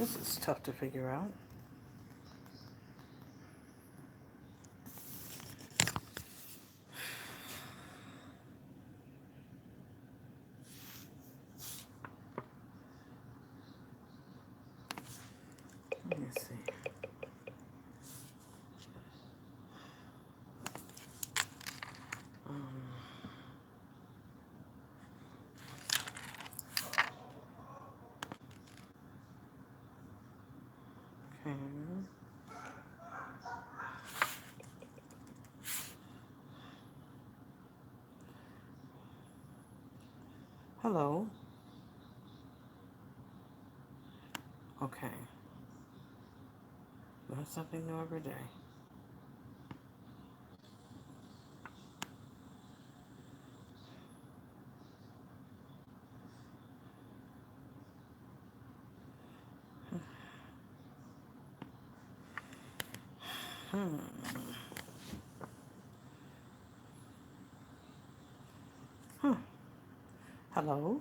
This is tough to figure out. Let me see. Okay. Hello. Okay. Learn something new every day. Hello.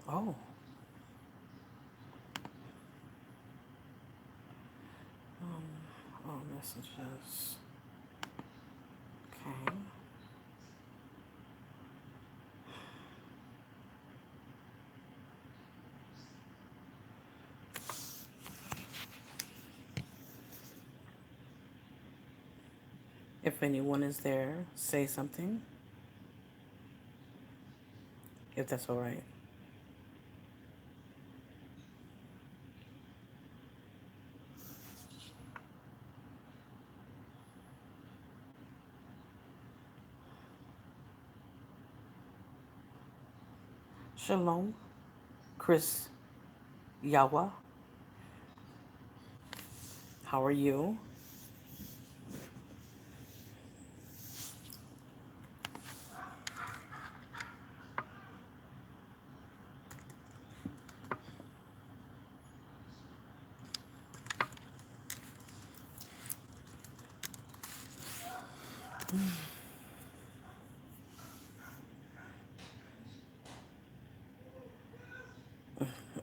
Oh. Oh, messages. Okay. If anyone is there, say something. If that's all right. Shalom, Chris Yawa. How are you?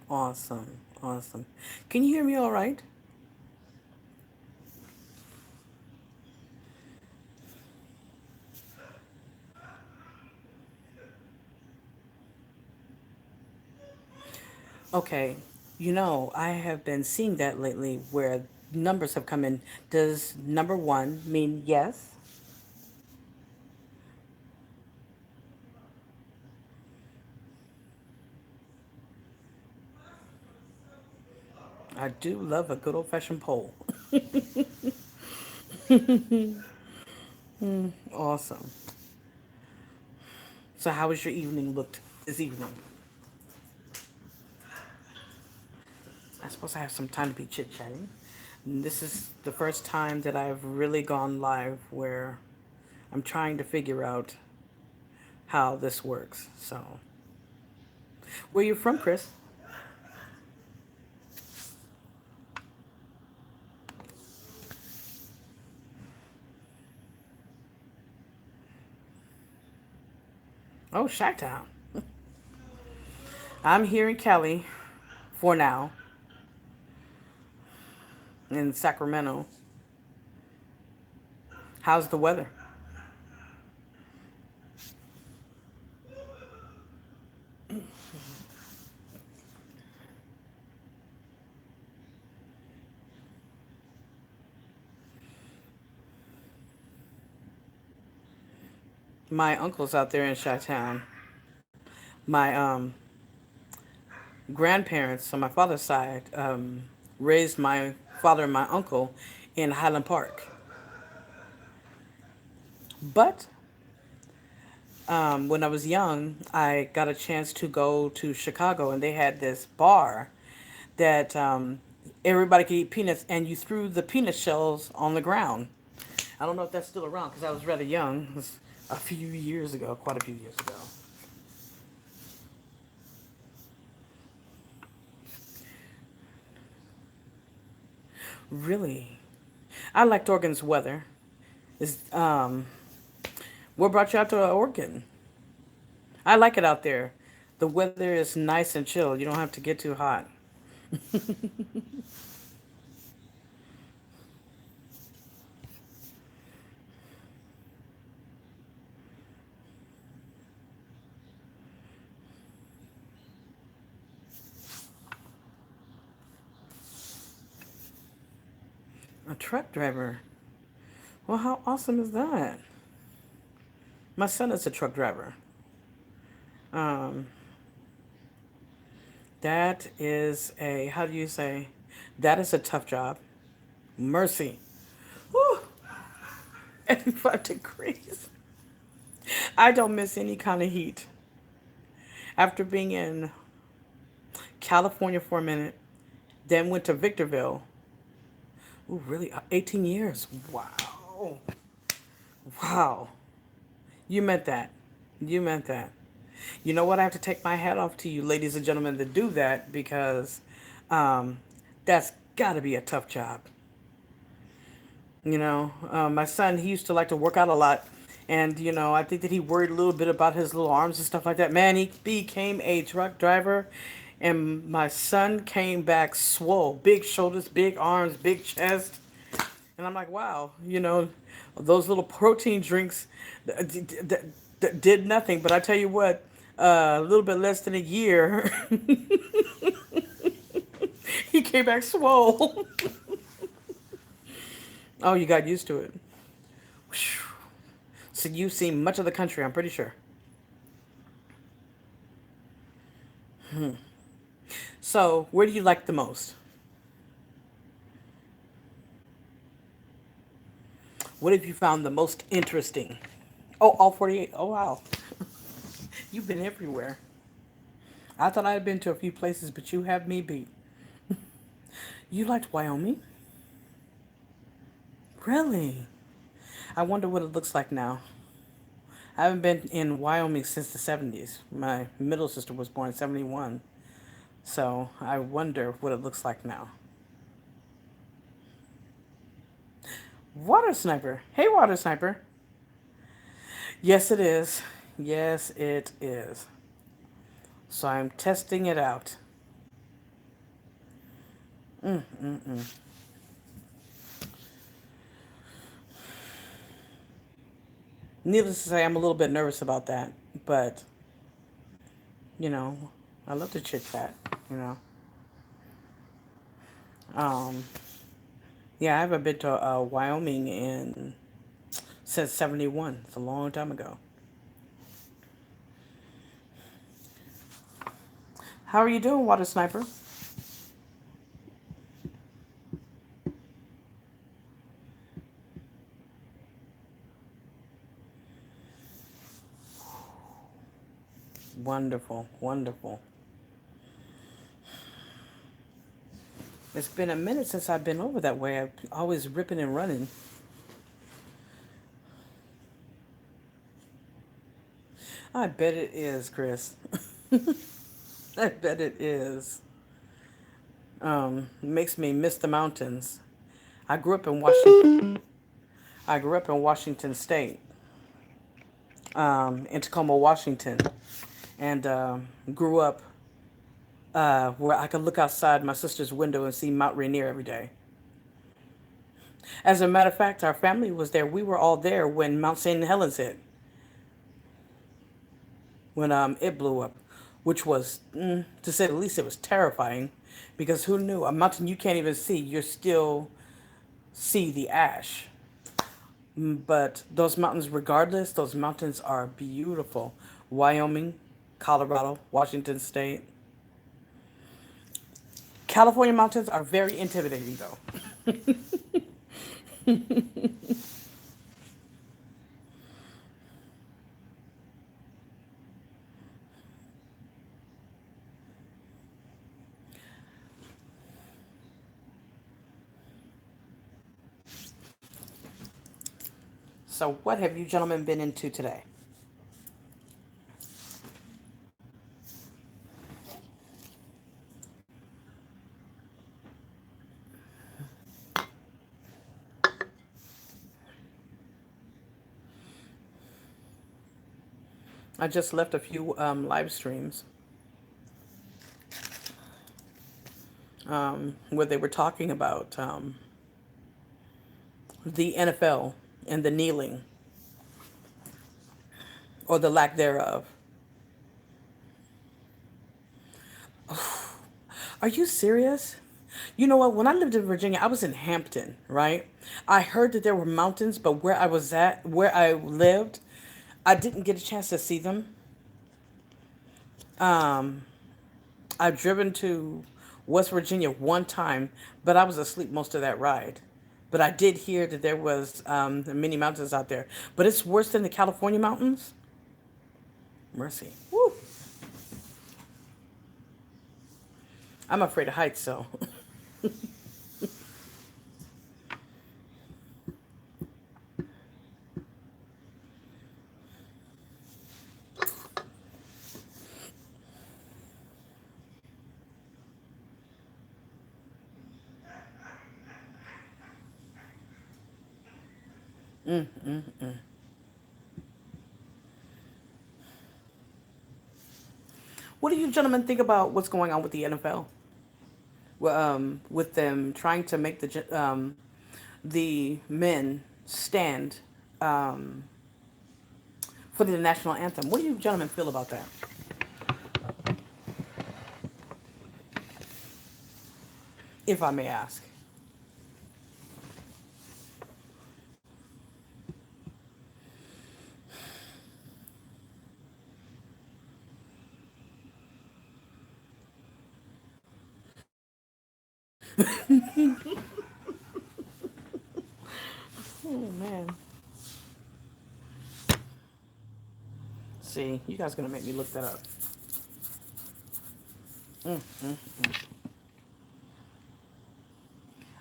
Awesome. Awesome. Can you hear me all right? Okay. I have been seeing that lately where numbers have come in. Does number one mean yes? I do love a good old fashioned poll. Awesome. So, how has your evening looked this evening? I suppose I have some time to be chit chatting. This is the first time that I've really gone live where I'm trying to figure out how this works. So, where you from, Chris? Oh, Chi-Town. I'm here in Cali for now, in Sacramento. How's the weather? My uncle's out there in Chi-Town. My grandparents on my father's side raised my father and my uncle in Highland Park. But when I was young, I got a chance to go to Chicago, and they had this bar that everybody could eat peanuts, and you threw the peanut shells on the ground. I don't know if that's still around because I was rather young. It was a few years ago, quite a few years ago. Really? I liked Oregon's weather. Is what brought you out to Oregon? I like it out there. The weather is nice and chill. You don't have to get too hot. A truck driver. Well, how awesome is that? My son is a truck driver. Um, that is a, how do you say? That is a tough job. Mercy. Whew, 85 degrees. I don't miss any kind of heat. After being in California for a minute, then went to Victorville. Ooh, really? 18 years. Wow. Wow. You meant that. You meant that. You know what? I have to take my hat off to you, ladies and gentlemen, to do that because um, that's got to be a tough job. My son, he used to like to work out a lot. And, I think that he worried a little bit about his little arms and stuff like that. Man, he became a truck driver. And my son came back swole. Big shoulders, big arms, big chest. And I'm like, wow, those little protein drinks did nothing. But I tell you what, a little bit less than a year, he came back swole. Oh, you got used to it. So you've seen much of the country, I'm pretty sure. So where do you like the most? What have you found the most interesting? Oh, all 48. Oh, wow. You've been everywhere. I thought I had been to a few places, but you have me beat. You liked Wyoming? Really? I wonder what it looks like now. I haven't been in Wyoming since the 70s. My middle sister was born in 71. So I wonder what it looks like now. Water Sniper. Hey, Water Sniper. Yes, it is. Yes, it is. So I'm testing it out. Needless to say, I'm a little bit nervous about that. But, you know, I love to chit chat, you know. Um, yeah, I haven't been to Wyoming since 71. It's a long time ago. How are you doing, Water Sniper? Wonderful, wonderful. It's been a minute since I've been over that way. I'm always ripping and running. I bet it is, Chris. I bet it is. Makes me miss the mountains. I grew up in Washington. I grew up in Washington State, in Tacoma, Washington, and grew up where I could look outside my sister's window and see Mount Rainier every day. As a matter of fact, our family was there. We were all there when Mount St. Helens hit, when it blew up, which was, to say the least, it was terrifying, because who knew a mountain you can't even see, you're still see the ash. But those mountains, regardless, those mountains are beautiful. Wyoming, Colorado, Washington State. California mountains are very intimidating, though. So, what have you gentlemen been into today? I just left a few live streams where they were talking about the NFL and the kneeling or the lack thereof. Are you serious? You know what? When I lived in Virginia, I was in Hampton, right? I heard that there were mountains, but where I was at, where I lived, I didn't get a chance to see them. Um, I've driven to West Virginia one time, but I was asleep most of that ride. But I did hear that there was many mountains out there. But it's worse than the California mountains? Mercy. Woo. I'm afraid of heights, so. What do you gentlemen think about what's going on with the NFL? Well, with them trying to make the men stand um, for the national anthem. What do you gentlemen feel about that? If I may ask. Oh man. See, you guys gonna make me look that up.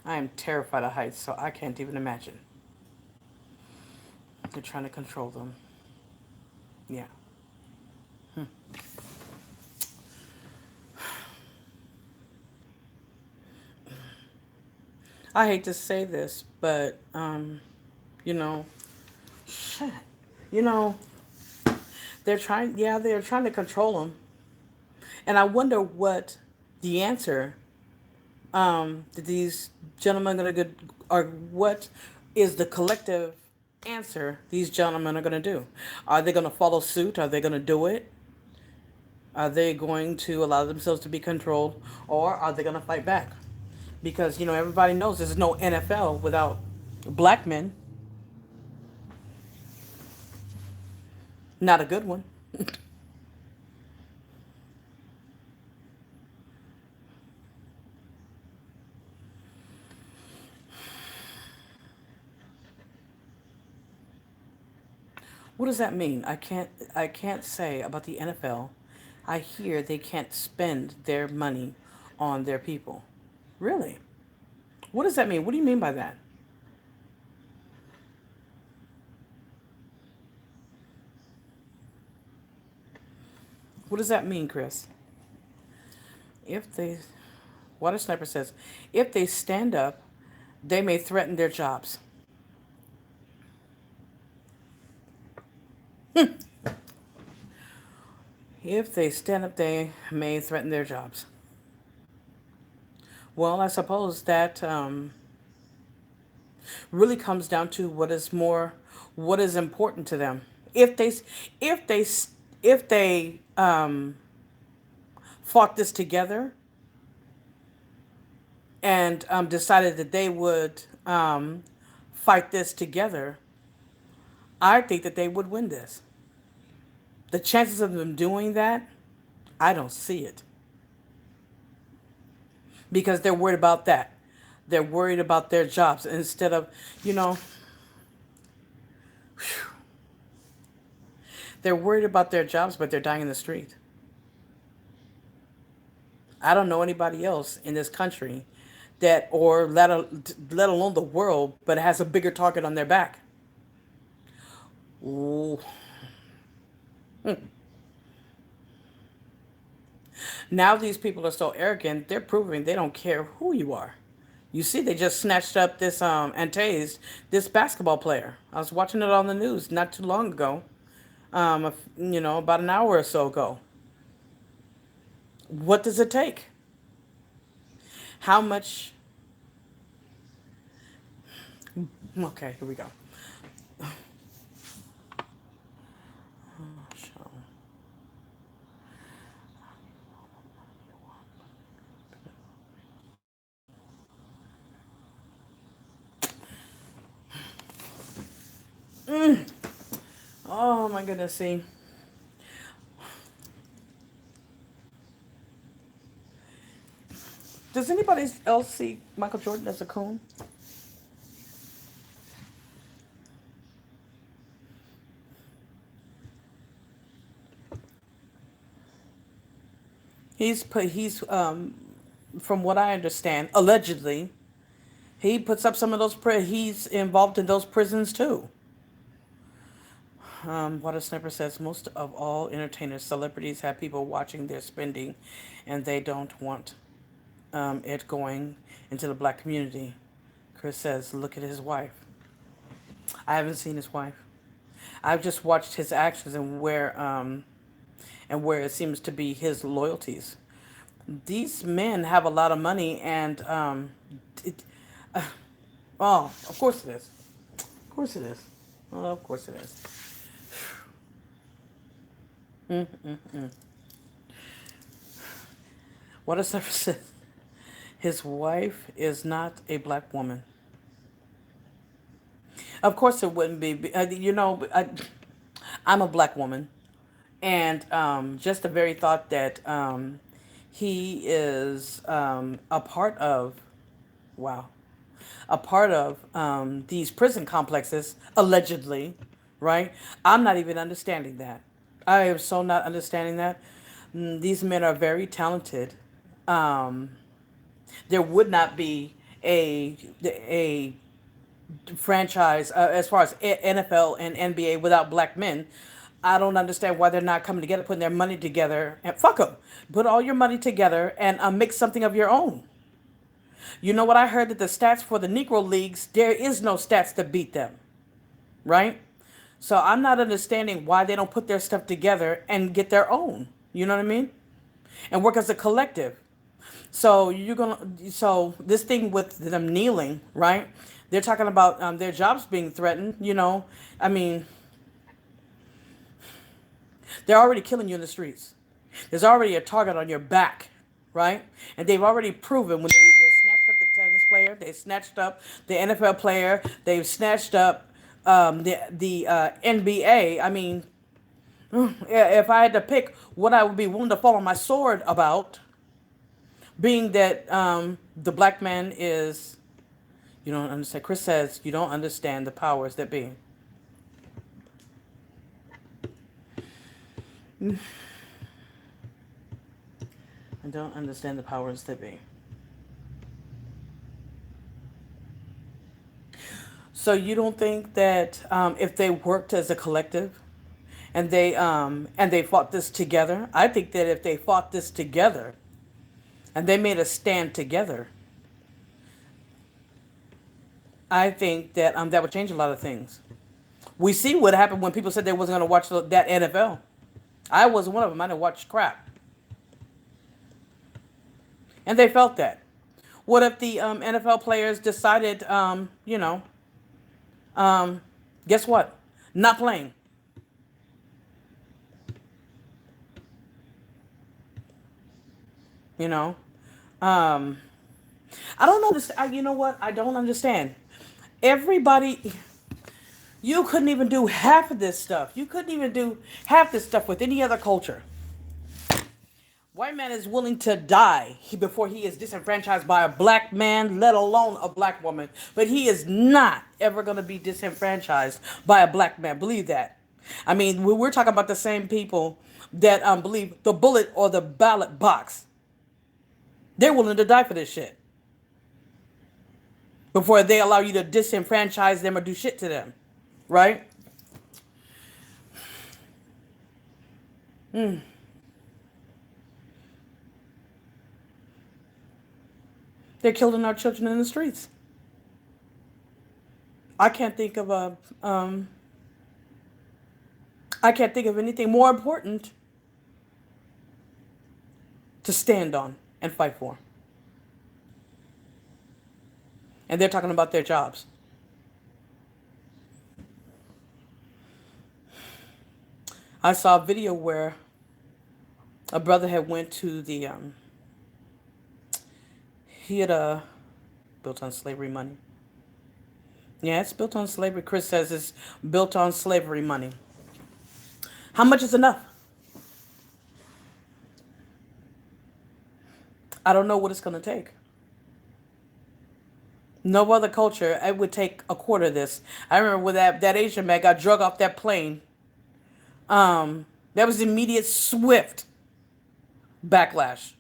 I am terrified of heights, so I can't even imagine. They're trying to control them. Yeah. I hate to say this, but you know, shit. You know, they're trying. Yeah, they're trying to control them, and I wonder what the answer that these gentlemen are going to, or what is the collective answer these gentlemen are going to do? Are they going to follow suit? Are they going to do it? Are they going to allow themselves to be controlled, or are they going to fight back? Because everybody knows there's no NFL without black men. Not a good one. What does that mean? I can't say about the NFL. I hear they can't spend their money on their people. Really? What does that mean? What do you mean by that? What does that mean, Chris? If they, Water Sniper says, if they stand up, they may threaten their jobs. If they stand up, they may threaten their jobs. Well, I suppose that really comes down to what is important to them. If they, if they, if they fought this together and decided that they would fight this together, I think that they would win this. The chances of them doing that, I don't see it because they're worried about that. They're worried about their jobs instead of, you know, they're worried about their jobs, but they're dying in the street. I don't know anybody else in this country that, or let alone the world, but has a bigger target on their back. Ooh. Now these people are so arrogant, they're proving they don't care who you are. You see, they just snatched up this and tased this basketball player. I was watching it on the news not too long ago. about an hour or so ago. What does it take? How much? Okay, here we go. So, oh my goodness, see. Does anybody else see Michael Jordan as a coon? He's from what I understand, allegedly, he puts up some of those he's involved in those prisons too. Water Sniper says most of all entertainers, celebrities have people watching their spending, and they don't want it going into the black community. Chris says, look at his wife. I haven't seen his wife. I've just watched his actions and where it seems to be his loyalties. These men have a lot of money, and it, oh, of course it is. Of course it is. Oh, of course it is. What has ever said? His wife is not a black woman. Of course it wouldn't be. I'm a black woman, and just the very thought that he is a part of, wow, a part of these prison complexes, allegedly, right? I'm not even understanding that. I am so not understanding that. These men are very talented. Um, there would not be a franchise as far as NFL and NBA without black men. I don't understand why they're not coming together, putting their money together, and fuck them. Put all your money together and make something of your own. You know what I heard that the stats for the Negro leagues, there is no stats to beat them, right? So I'm not understanding why they don't put their stuff together and get their own. You know what I mean? And work as a collective. So this thing with them kneeling, right? They're talking about their jobs being threatened. I mean, they're already killing you in the streets. There's already a target on your back, right? And they've already proven when they snatched up the tennis player, they snatched up the NFL player, they've snatched up the NBA. I mean, if I had to pick what I would be willing to fall on my sword about, being that the black man is, you don't understand. Chris says you don't understand the powers that be. I don't understand the powers that be. So you don't think that if they worked as a collective and they fought this together, I think that if they fought this together and they made a stand together, I think that that would change a lot of things. We see what happened when people said they wasn't going to watch that NFL. I was one of them. I didn't watch crap, and they felt that. What if the NFL players decided, um, guess what? Not playing. You know, um, I don't understand. You know what? I don't understand. Everybody, you couldn't even do half of this stuff. You couldn't even do half this stuff with any other culture. White man is willing to die before he is disenfranchised by a black man, let alone a black woman. But he is not ever going to be disenfranchised by a black man. Believe that. I mean, we're talking about the same people that believe the bullet or the ballot box. They're willing to die for this shit before they allow you to disenfranchise them or do shit to them. Right? They're killing our children in the streets. I can't think of a I can't think of anything more important to stand on and fight for. And they're talking about their jobs. I saw a video where a brother had went to the he had built on slavery money. Yeah, it's built on slavery. Chris says it's built on slavery money. How much is enough? I don't know what it's going to take. No other culture, it would take a quarter of this. I remember when that Asian man got drug off that plane. There was immediate, swift backlash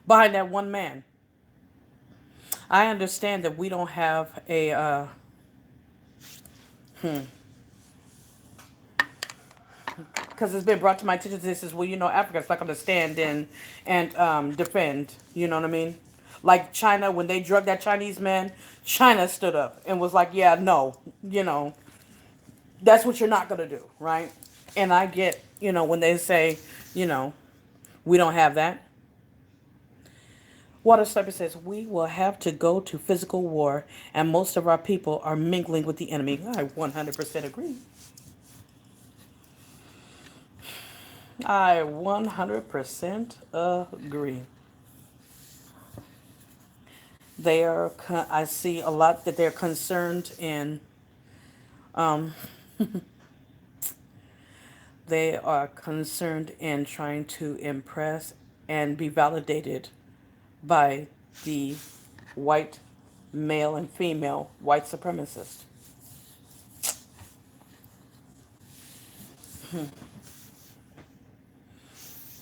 behind that one man. I understand that we don't have a because it's been brought to my attention. This is, well, Africa's not going to stand in and defend. You know what I mean? Like China, when they drugged that Chinese man, China stood up and was like, "Yeah, no, that's what you're not going to do, right?" And I get, when they say, we don't have that. Water Sniper says, we will have to go to physical war, and most of our people are mingling with the enemy. I 100% agree. I 100% agree. I see a lot that they're concerned in, they are concerned in trying to impress and be validated by the white male and female white supremacists.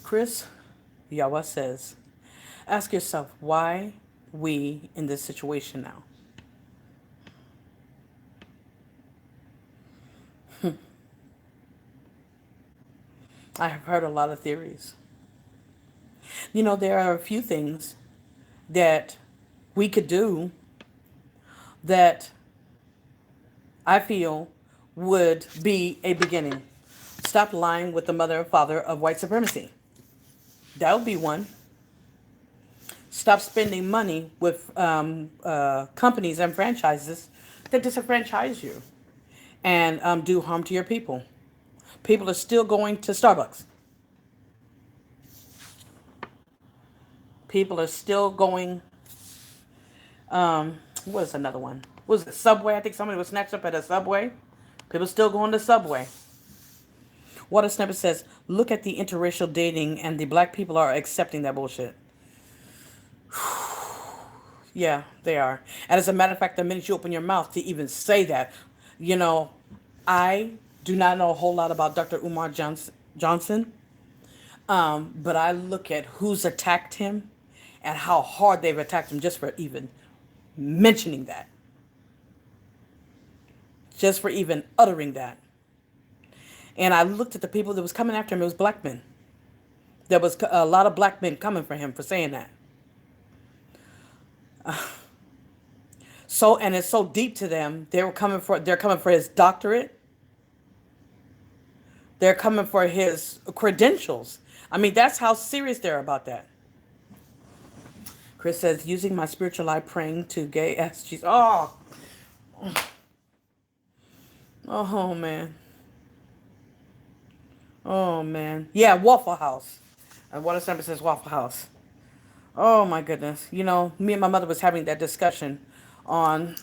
Chris Yawa says, ask yourself why we in this situation now. I have heard a lot of theories. There are a few things that we could do that I feel would be a beginning. Stop lying with the mother and father of white supremacy. That would be one. Stop spending money with companies and franchises that disenfranchise you and do harm to your people. People are still going to Starbucks. People are still going, what is another one? What was it, Subway? I think somebody was snatched up at a Subway. People still going to Subway. Water Sniper says, look at the interracial dating and the black people are accepting that bullshit. Yeah, they are. And as a matter of fact, the minute you open your mouth to even say that, I do not know a whole lot about Dr. Umar Johnson, but I look at who's attacked him and how hard they've attacked him just for even mentioning that. Just for even uttering that. And I looked at the people that was coming after him. It was black men. There was a lot of black men coming for him for saying that. And it's so deep to them. They're coming for his doctorate. They're coming for his credentials. I mean, that's how serious they're about that. Chris says, using my spiritual eye praying to gay SGs. Oh, man. Oh, man. Yeah, Waffle House. And Water Sniper says Waffle House. Oh, my goodness. Me and my mother was having that discussion on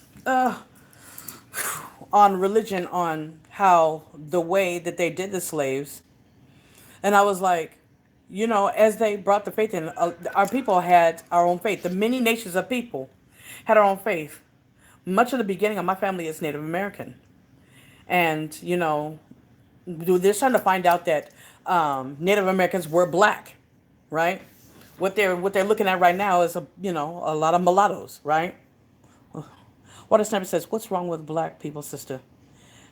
religion, on how the way that they did the slaves. And I was like, as they brought the faith in, our people had our own faith. The many nations of people had our own faith. Much of the beginning of my family is Native American. And, they're starting to find out that Native Americans were black, right? What they're looking at right now is a lot of mulattoes, right? Water Sniper says, what's wrong with black people, sister?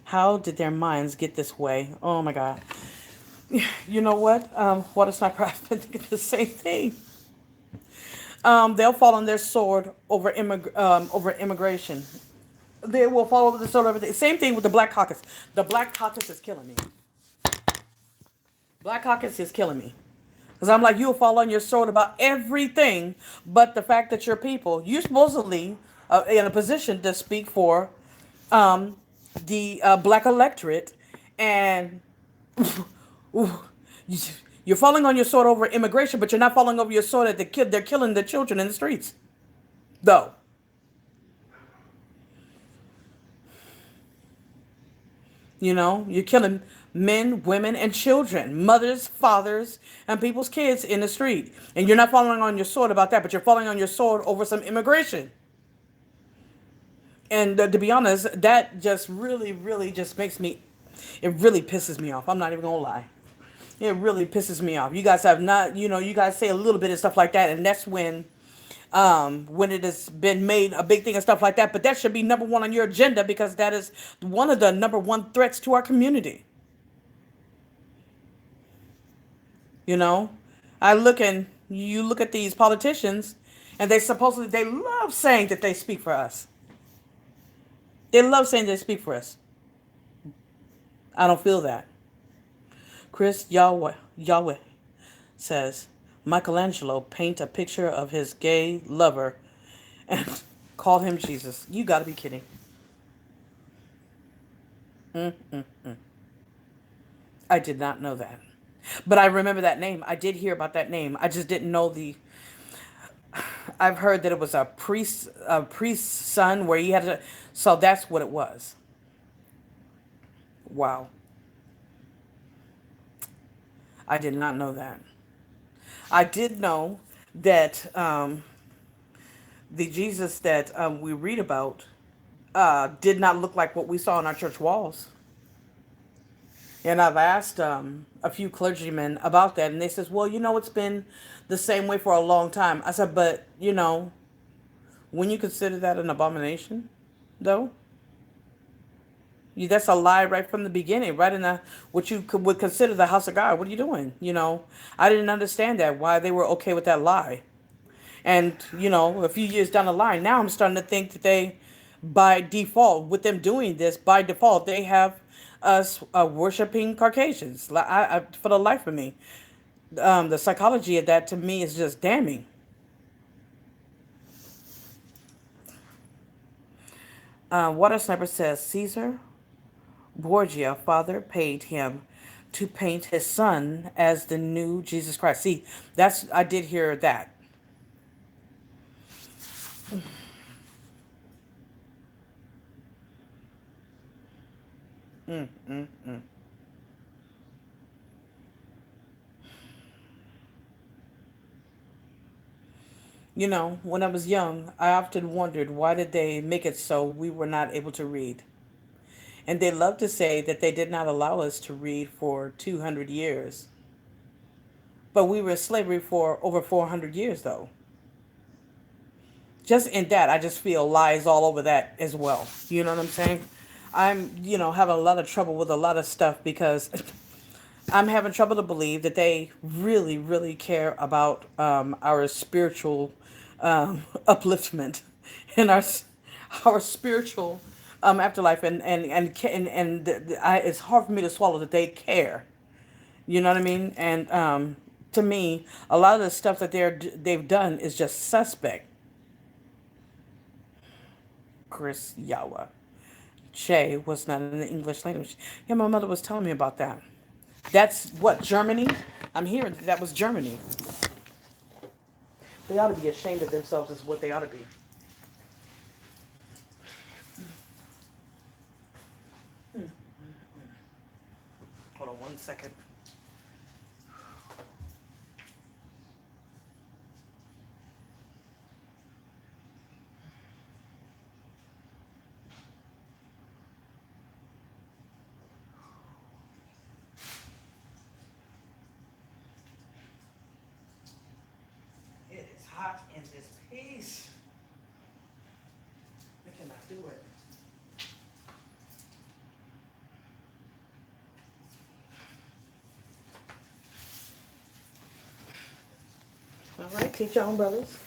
How did their minds get this way? Oh my God. You know what? Water Sniper, I've been thinking the same thing. They'll fall on their sword over immigration. They will fall over the sword over everything. Same thing with the Black Caucus. The Black Caucus is killing me. Black Caucus is killing me. Because I'm like, you'll fall on your sword about everything but the fact that you're people. You're supposedly in a position to speak for um, the black electorate, and you're falling on your sword over immigration, but you're not falling over your sword at the kid. They're killing the children in the streets, though. You know, you're killing men, women, and children, mothers, fathers, and people's kids in the street. And you're not falling on your sword about that, but you're falling on your sword over some immigration. And to be honest, that just really, really just makes me, it really pisses me off. I'm not even going to lie. It really pisses me off. You guys have not, you guys say a little bit of stuff like that, and that's when it has been made a big thing and stuff like that. But that should be number one on your agenda because that is one of the number one threats to our community. You know, I look and you look at these politicians, and they love saying that they speak for us. They love saying they speak for us. I don't feel that. Chris Yahweh says Michelangelo paint a picture of his gay lover and called him Jesus. You got to be kidding. I did not know that. But I remember that name. I did hear about that name. I just didn't know the. I've heard that it was a priest's son where he had to. So that's what it was. Wow, I did not know that. I did know that the Jesus that we read about did not look like what we saw on our church walls. And I've asked a few clergymen about that, and they says, "Well, it's been the same way for a long time." I said, "But when you consider that an abomination, though, that's a lie right from the beginning, right in the what you would consider the house of God. What are you doing? I didn't understand that why they were okay with that lie." And a few years down the line, now I'm starting to think that they, by default, with them doing this, by default, they have us worshiping Caucasians. For the life of me, the psychology of that to me is just damning. Water Sniper says Caesar Borgia father paid him to paint his son as the new Jesus Christ. See, I did hear that. When I was young, I often wondered why did they make it so we were not able to read? And they love to say that they did not allow us to read for 200 years. But we were in slavery for over 400 years, though. Just in that, I just feel lies all over that as well. You know what I'm saying? I'm, having a lot of trouble with a lot of stuff because I'm having trouble to believe that they really, really care about our spiritual upliftment and our spiritual afterlife, it's hard for me to swallow that they care. You know what I mean? And to me, a lot of the stuff that they've done is just suspect. Chris Yawa. Che was not in the English language. Yeah, my mother was telling me about that. That's what, Germany? I'm hearing that was Germany. They ought to be ashamed of themselves, is what they ought to be. Hold on one second. It is hot in this piece. I cannot do it. All right, teach your own brothers.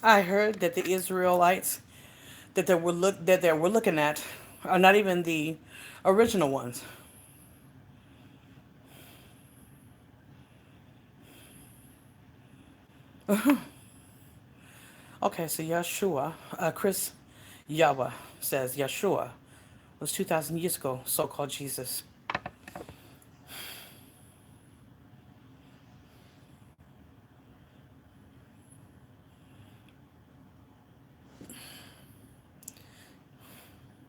I heard that the Israelites that they were looking at are not even the original ones. Okay, so Yeshua, Chris Yahweh says Yeshua was 2,000 years ago, so-called Jesus.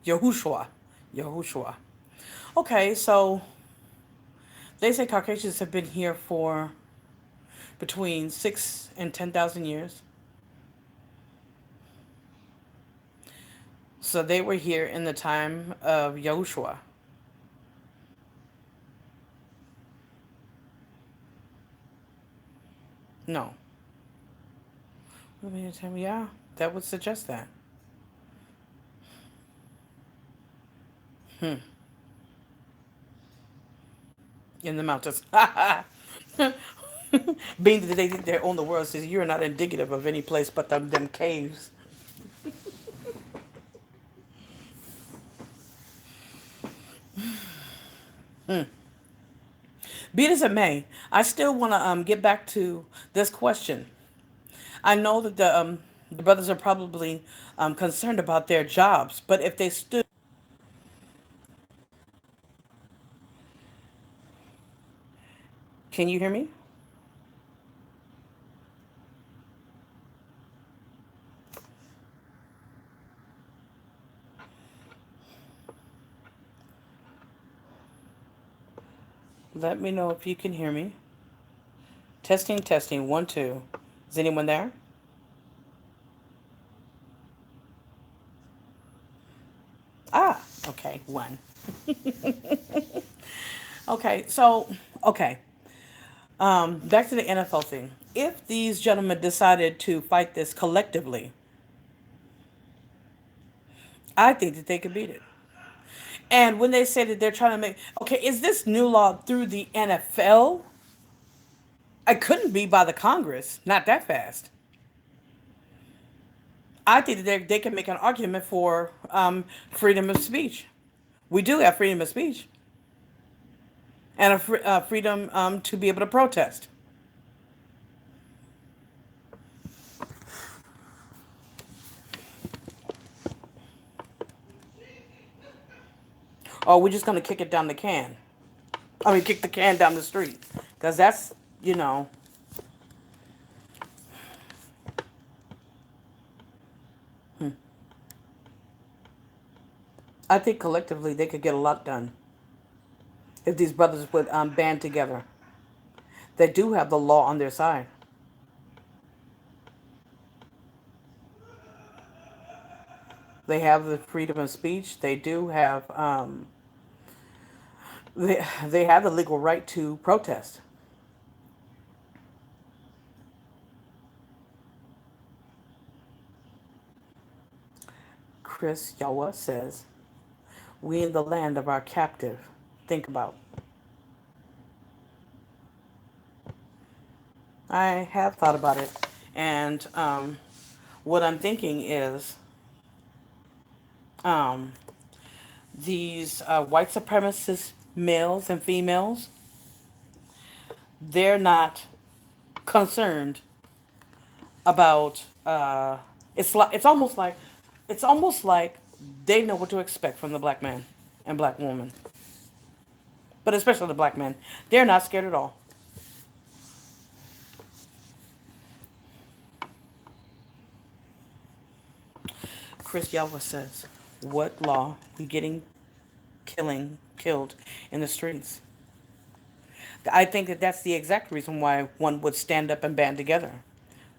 Yahushua. Yahushua. Okay, so they say Caucasians have been here for between 6 and 10,000 years. So they were here in the time of Yahushua. No. Yeah, that would suggest that. Hmm. In the mountains. Being that they think they own the world, says you're not indicative of any place but them caves. Be it as it may, I still want to get back to this question. I know that the brothers are probably concerned about their jobs, but if they stood, can you hear me? Let me know if you can hear me. Testing, testing, 1, 2. Is anyone there? Ah, okay, 1. Okay, so okay. Back to the NFL thing. If these gentlemen decided to fight this collectively, I think that they could beat it. And when they say that they're trying to make, okay, is this new law through the NFL? I couldn't be by the Congress, not that fast. I think that they can make an argument for freedom of speech. We do have freedom of speech and freedom to be able to protest. Or we're just going to kick it down the can. I mean, kick the can down the street. Because that's, you know, I think collectively they could get a lot done if these brothers would band together. They do have the law on their side. They have the freedom of speech. They do have they have the legal right to protest. Chris Yawa says, "We in the land of our captive." Think about. I have thought about it, and what I'm thinking is um, these white supremacist males and females, they're not concerned about. It's almost like they know what to expect from the black man and black woman, but especially the black men. They're not scared at all. Chris Yelva says, "What law? We getting killed in the streets." I think that that's the exact reason why one would stand up and band together.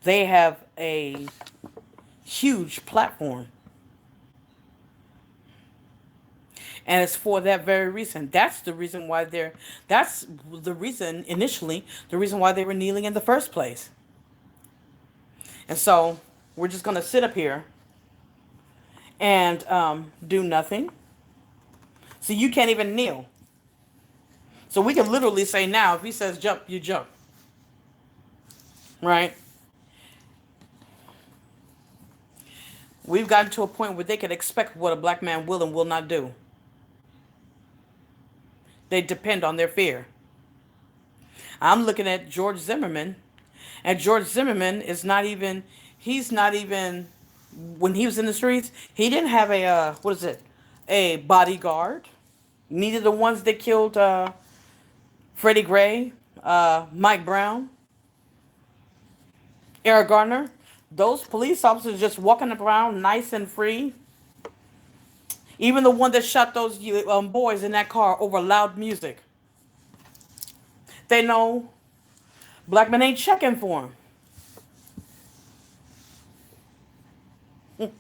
They have a huge platform, and it's for that very reason. That's the reason why they're. That's the reason initially. The reason why they were kneeling in the first place. And so we're just gonna sit up here and do nothing. So you can't even kneel. So we can literally say now, if he says jump, you jump, right? We've gotten to a point where they can expect what a black man will and will not do. They depend on their fear. I'm looking at George Zimmerman, and George Zimmerman is not even, he's not even, when he was in the streets, he didn't have a, what is it, a bodyguard. Neither the ones that killed Freddie Gray, Mike Brown, Eric Garner. Those police officers just walking around nice and free. Even the one that shot those boys in that car over loud music. They know black men ain't checking for them.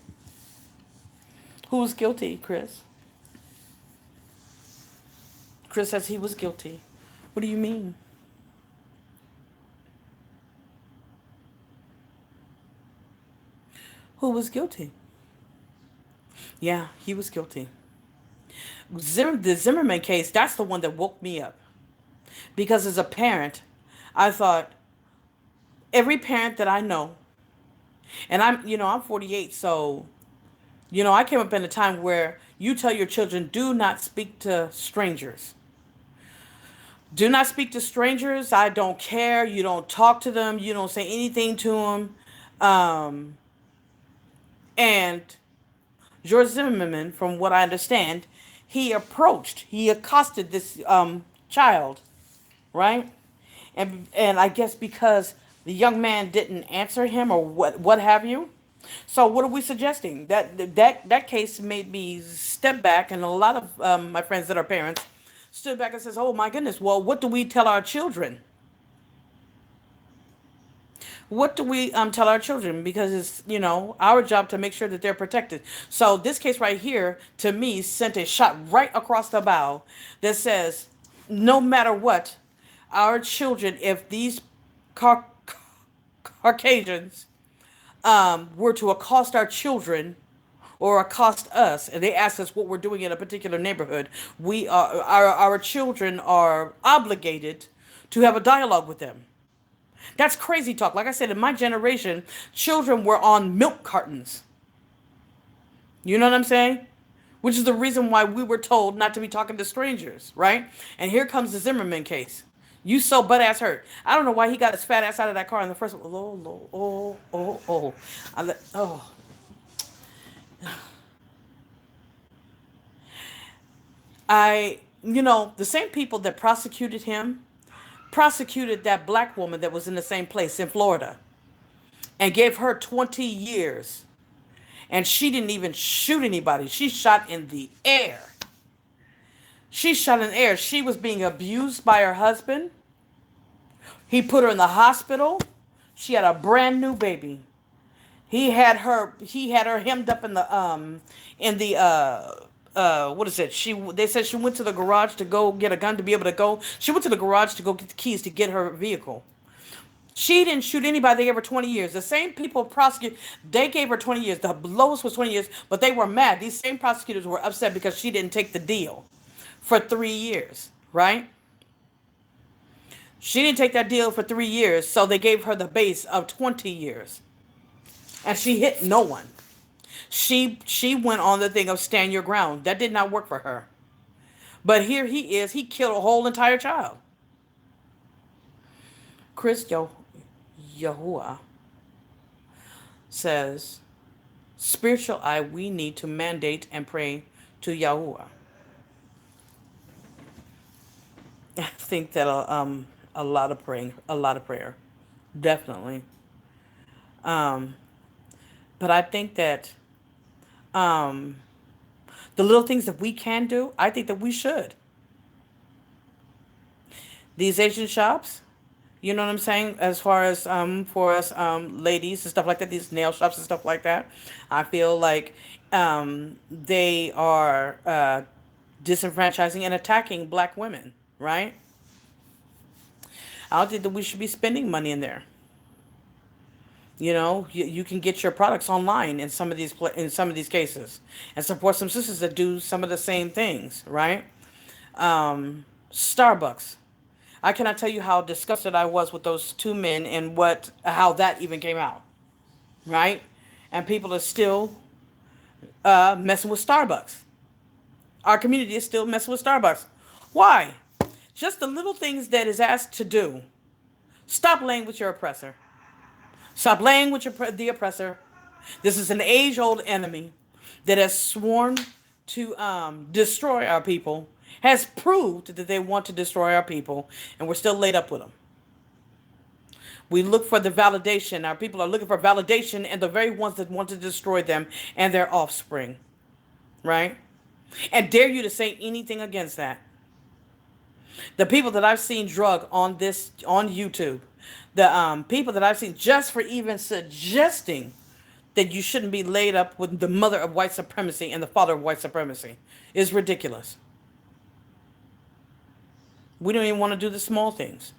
Who's guilty, Chris? Chris says he was guilty. What do you mean? Who was guilty? Yeah, he was guilty. The Zimmerman case, that's the one that woke me up. Because as a parent, I thought every parent that I know, and I'm 48, so, I came up in a time where you tell your children, do not speak to strangers. Do not speak to strangers. I don't care. You don't talk to them. You don't say anything to them. Um, and George Zimmerman, from what I understand, he accosted this child, right? And I guess because the young man didn't answer him or what have you. So what are we suggesting? That case made me step back, and a lot of my friends that are parents stood back and says, "Oh my goodness, well, what do we tell our children? What do we tell our children? Because it's our job to make sure that they're protected." So this case right here, to me, sent a shot right across the bow that says, no matter what, our children, if these Car- Caucasians were to accost our children or accost us, and they ask us what we're doing in a particular neighborhood, we are our children are obligated to have a dialogue with them. That's crazy talk. Like I said, in my generation, children were on milk cartons. You know what I'm saying? Which is the reason why we were told not to be talking to strangers, right? And here comes the Zimmerman case. You so butt ass hurt. I don't know why he got his fat ass out of that car in the first one. Oh, oh, oh, oh. Oh. The same people that prosecuted him prosecuted that black woman that was in the same place in Florida and gave her 20 years. And she didn't even shoot anybody. She shot in the air. She shot in the air. She was being abused by her husband. He put her in the hospital. She had a brand new baby. He had her hemmed up in the what is it? They said she went to the garage to go get a gun to be able to go. She went to the garage to go get the keys to get her vehicle. She didn't shoot anybody. They gave her 20 years. The same people prosecute, they gave her 20 years. The lowest was 20 years, but they were mad. These same prosecutors were upset because she didn't take the deal for 3 years, right? She didn't take that deal for 3 years, so they gave her the base of 20 years. And she hit no one. She went on the thing of stand your ground. That did not work for her. But here he is. He killed a whole entire child. Chris Yahuwah says, spiritual eye, we need to mandate and pray to Yahuwah. I think that a lot of praying, a lot of prayer, definitely. Um, but I think that um, the little things that we can do, I think that we should. These Asian shops, you know what I'm saying? As far as for us ladies and stuff like that, these nail shops and stuff like that, I feel like they are disenfranchising and attacking black women, right? I don't think that we should be spending money in there. You can get your products online in some of these cases, and support some sisters that do some of the same things, right? Starbucks. I cannot tell you how disgusted I was with those two men and how that even came out, right? And people are still messing with Starbucks. Our community is still messing with Starbucks. Why? Just the little things that is asked to do. Stop laying with your oppressor. Stop laying with the oppressor. This is an age-old enemy that has sworn to destroy our people, has proved that they want to destroy our people, and we're still laid up with them. We look for the validation. Our people are looking for validation and the very ones that want to destroy them and their offspring. Right? And dare you to say anything against that. The people that I've seen drug on YouTube, the people that I've seen just for even suggesting that you shouldn't be laid up with the mother of white supremacy and the father of white supremacy is ridiculous. We don't even want to do the small things.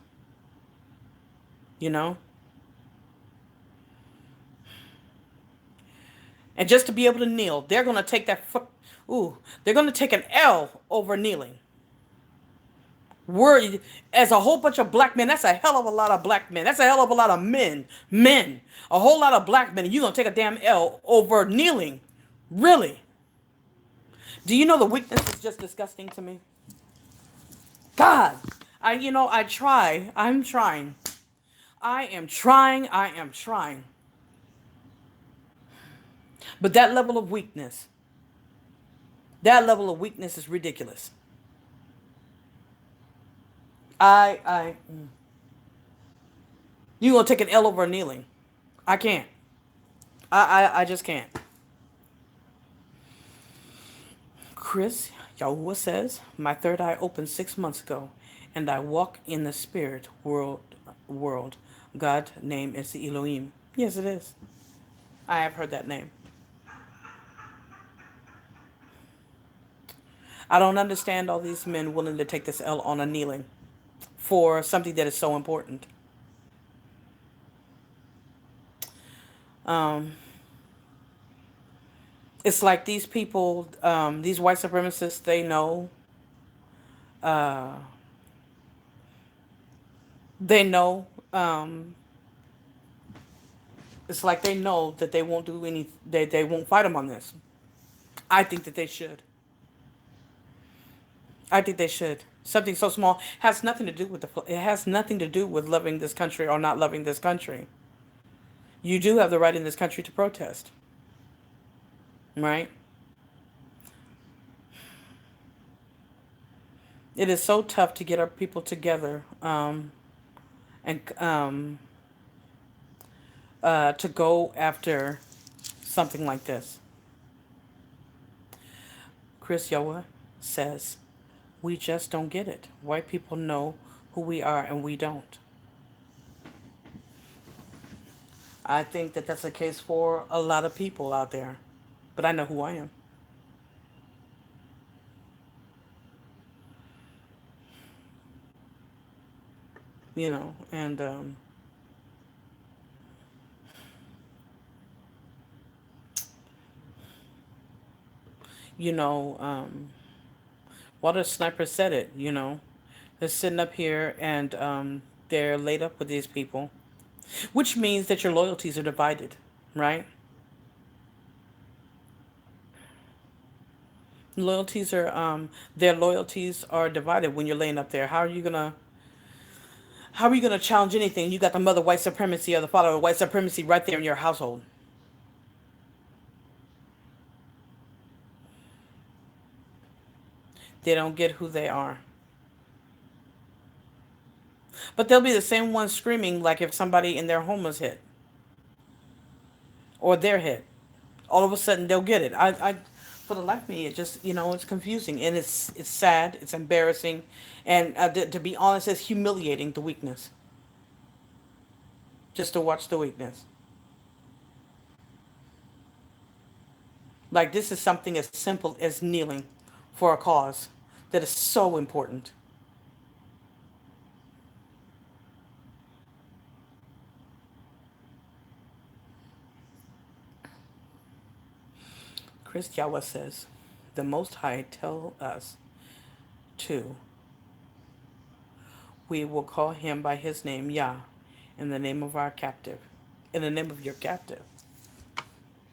You know? And just to be able to kneel, they're going to take they're going to take an L over kneeling. We're, as a whole bunch of black men, that's a hell of a lot of black men. That's a hell of a lot of men. A whole lot of black men. And you're going to take a damn L over kneeling. Really? Do you know the weakness is just disgusting to me? God. I try. I'm trying. I am trying. But that level of weakness is ridiculous. You gonna take an L over kneeling? I can't. I just can't. Chris Yahuwah says, my third eye opened 6 months ago, and I walk in the spirit world. God's name is the Elohim. Yes, it is. I have heard that name. I don't understand all these men willing to take this L on a kneeling for something that is so important. It's like these people, these white supremacists, they know, it's like they know that they won't do they won't fight them on this. I think that they should. Something so small has nothing to do with it has nothing to do with loving this country or not loving this country. You do have the right in this country to protest. Right? It is so tough to get our people together and to go after something like this. Chris Yoa says, we just don't get it. White people know who we are and we don't. I think that that's the case for a lot of people out there. But I know who I am. And Water Sniper said it, They're sitting up here and they're laid up with these people, which means that your loyalties are divided, right? Their loyalties are divided when you're laying up there. How are you gonna challenge anything? You got the mother white supremacy or the father of white supremacy right there in your household. They don't get who they are. But they'll be the same ones screaming like if somebody in their home was hit. Or they're hit. All of a sudden they'll get it. For the life of me, it just, it's confusing. And it's sad. It's embarrassing. And to be honest, it's humiliating, the weakness. Just to watch the weakness. Like, this is something as simple as kneeling for a cause that is so important. Chris Yawa says, the Most High tell us to. We will call him by his name, Yah, in the name of our captive. In the name of your captive.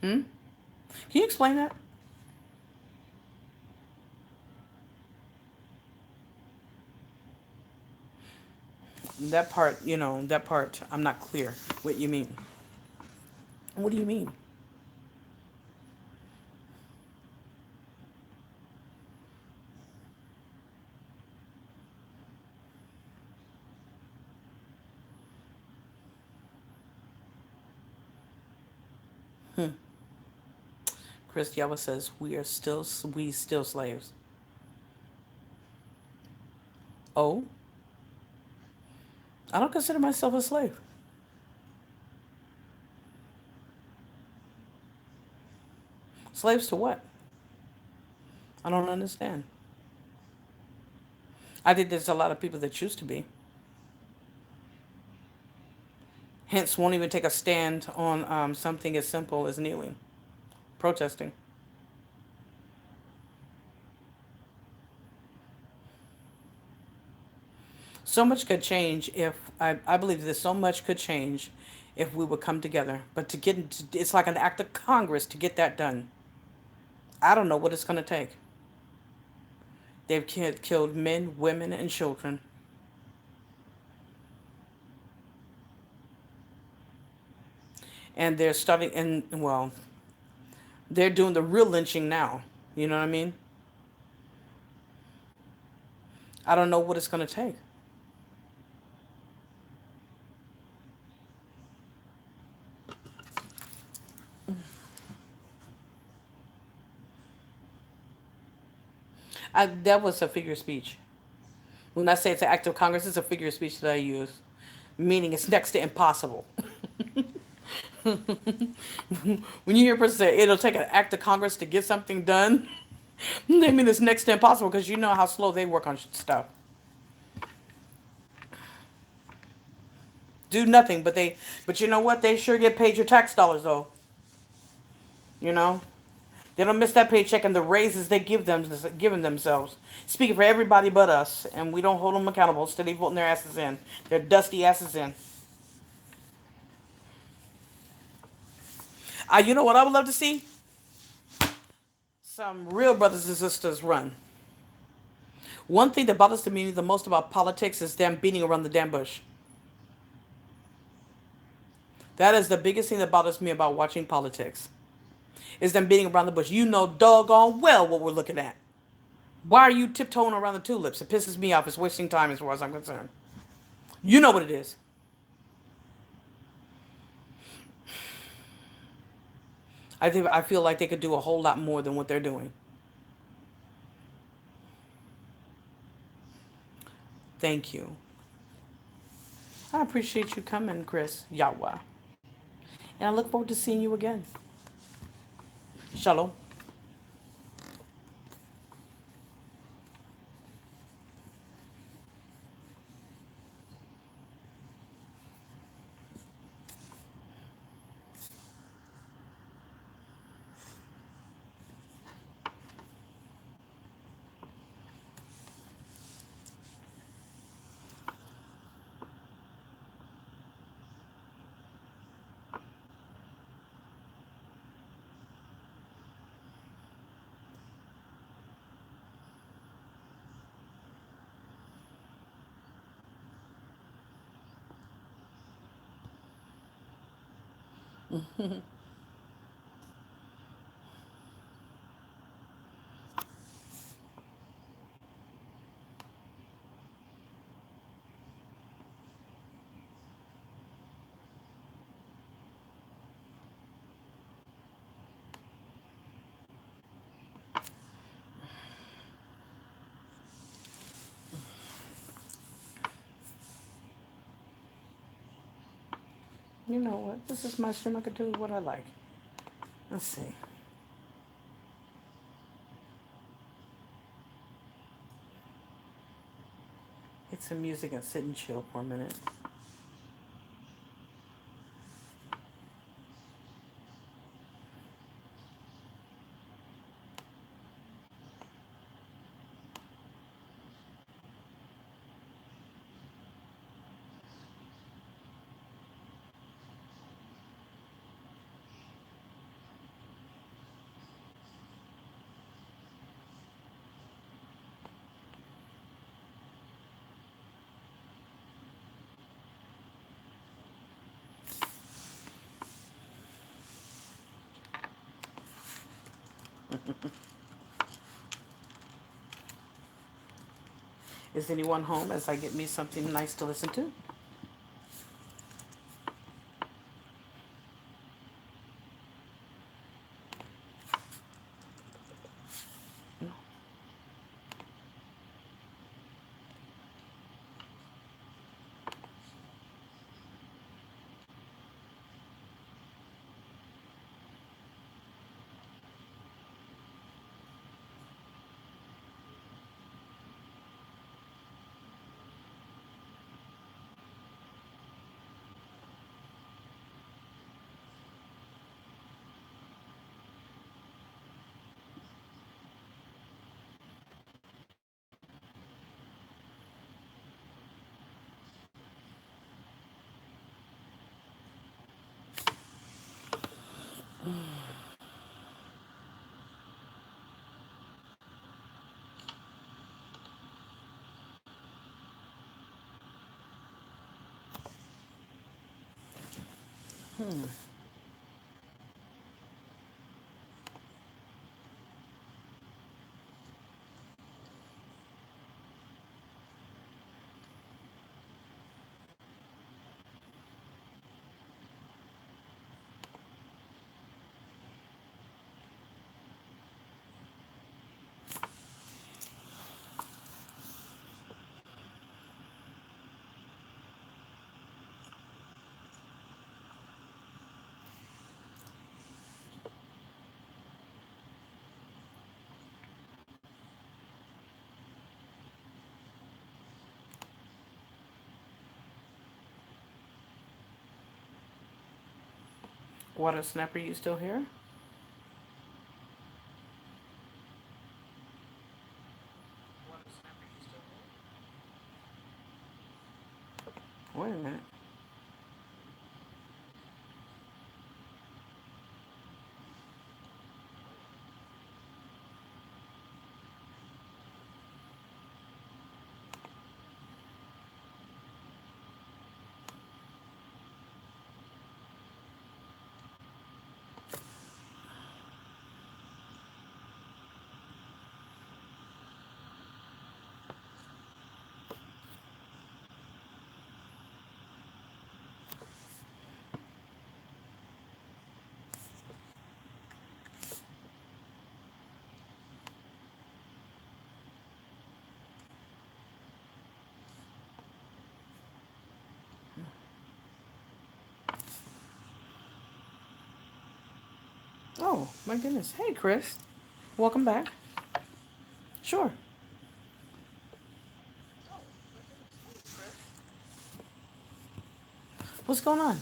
Can you explain that? That part, that part, I'm not clear what you mean. What do you mean? Chris Yella says we still slaves. Oh, I don't consider myself a slave. Slaves to what? I don't understand. I think there's a lot of people that choose to be. Hence, won't even take a stand on something as simple as kneeling, protesting. So much could change if I believe that so much could change if we would come together. But to get into, it's like an act of Congress to get that done. I don't know what it's going to take. They've killed men, women, and children. And they're starting, and well, they're doing the real lynching now. You know what I mean? I don't know what it's going to take. That was a figure of speech. When I say it's an act of Congress, it's a figure of speech that I use, meaning it's next to impossible. When you hear a person say it'll take an act of Congress to get something done, they mean it's next to impossible because you know how slow they work on stuff. Do nothing, but you know what? They sure get paid your tax dollars though. You know, they don't miss that paycheck and the raises they giving themselves. Speaking for everybody but us, and we don't hold them accountable. Steady voting their asses in, their dusty asses in. You know what I would love to see? Some real brothers and sisters run. One thing that bothers me the most about politics is them beating around the damn bush. That is the biggest thing that bothers me about watching politics. Is them beating around the bush. You know doggone well what we're looking at. Why are you tiptoeing around the tulips? It pisses me off. It's wasting time as far as I'm concerned. You know what it is. I feel like they could do a whole lot more than what they're doing. Thank you. I appreciate you coming, Chris Yawa. And I look forward to seeing you again. Shalom. You know what? This is my stream. I could do what I like. Let's see. Hit some music and sit and chill for a minute. Is anyone home as I get me something nice to listen to? No. What a snapper, you still here? Wait a minute. Oh, my goodness. Hey, Chris. Welcome back. Sure. What's going on?